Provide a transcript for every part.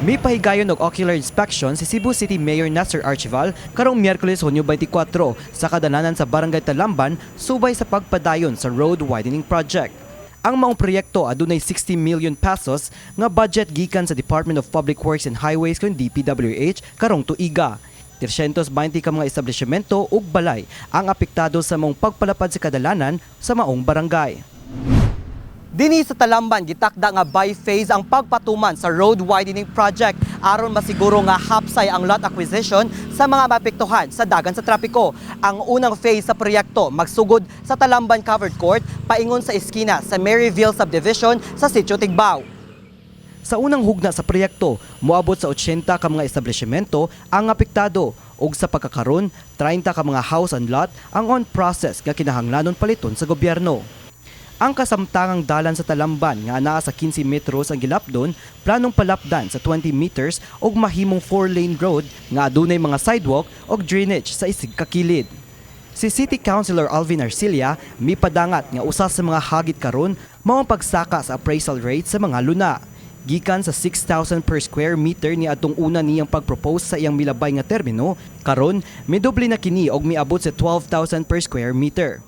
May pahigayon og ocular inspection si Cebu City Mayor Nasser Archival karong Miyerkules Hunyo 24 sa kadalanan sa Barangay Talamban subay sa pagpadayon sa road widening project. Ang maong proyekto adunay 60 million pesos nga budget gikan sa Department of Public Works and Highways kon DPWH karong tuiga. 320 ka mga establishmento ug balay ang apektado sa maong pagpalapad sa kadalanan sa maong barangay. Dinhi sa Talamban gitakda nga bi-phase ang pagpatuman sa road widening project aron masiguro nga hapsay ang lot acquisition sa mga maapektuhan sa dagan sa trapiko. Ang unang phase sa proyekto magsugod sa Talamban Covered Court paingon sa eskina sa Maryville Subdivision sa Sitio Tigbao. Sa unang hugna sa proyekto, moabot sa 80 ka mga establishmento ang apektado ug sa pagkakaron 30 ka mga house and lot ang on process nga kinahanglanon paliton sa gobyerno. Ang kasamtangang dalan sa Talamban nga naa sa 15 metros ang gilapdon, planong palapdan sa 20 meters ug mahimong 4-lane road nga adunay mga sidewalk ug drainage sa isig ka kilid. Si City Councilor Alvin Arcilia mipadangat nga usa sa mga hagit karon mao ang pagsaka sa appraisal rate sa mga luna. Gikan sa 6,000 per square meter ni atong una niyang pagpropose sa iyang milabay nga termino, karon midoble na kini og miabot sa 12,000 per square meter.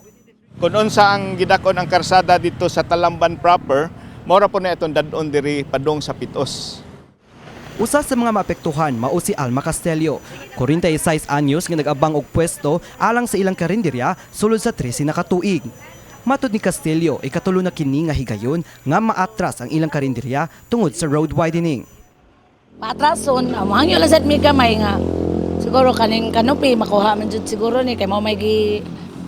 Kung unsa ang gidakon ang karsada dito sa Talamban proper, mora po na itong dadon diri padung sa Pitos. Usa sa mga maapektuhan mao si Alma Castelio, 46 anyos nga nag-abang og pwesto alang sa ilang karinderya sulod sa 13 na katuig. Matod ni Castelio, ikatulo na kini nga higayon nga maatras ang ilang karinderya tungod sa road widening. Matrason, amang lang sad mi gamay nga. Siguro kaning kanopi makuha man jud siguro ni kay mao may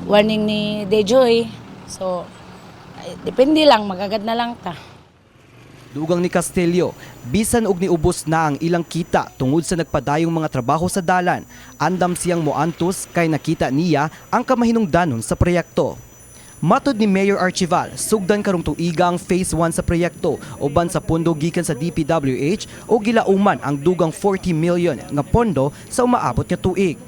warning ni Dejoy. So, depende lang, magagad na lang ta. Dugang ni Castelio, bisan og niubos na ang ilang kita tungod sa nagpadayong mga trabaho sa dalan, andam siyang moantos kay nakita niya ang kamahinungdanon sa proyekto. Matod ni Mayor Archival, sugdan karong tuiga ang Phase 1 sa proyekto uban sa pondo gikan sa DPWH o gilauman ang dugang 40 million nga pondo sa umaabot nga tuig.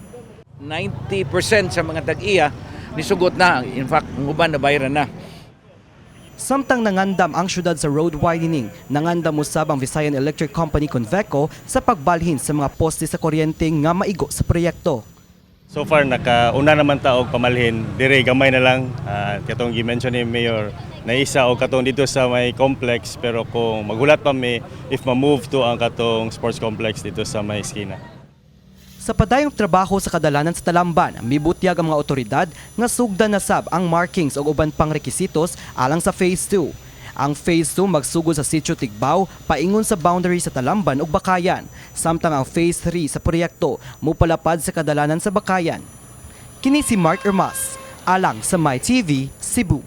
90% sa mga tag-iya nisugot na, in fact, ang uban na bayaran na. Samtang nangandam ang syudad sa road widening, nangandam usab ang Visayan Electric Company Conveco sa pagbalhin sa mga poste sa kuryente nga maigo sa proyekto. So far, nakauna naman ta og pamalhin, dire gamay na lang. Katong gi-mention ni Mayor, na isa o katong dito sa may complex, pero kung magulat pa mi if ma-move to ang katong sports complex dito sa may eskina. Sa padayong trabaho sa kadalanan sa Talamban, mibutyag ang mga otoridad nga sugdan na sab ang markings o uban pang rekisitos alang sa Phase 2. Ang Phase 2 magsugod sa Sitio Tigbao paingon sa boundary sa Talamban ug Bakayan, samtang ang Phase 3 sa proyekto mupalapad sa kadalanan sa Bakayan. Kini si Mark Ermas, alang sa MyTV, Cebu.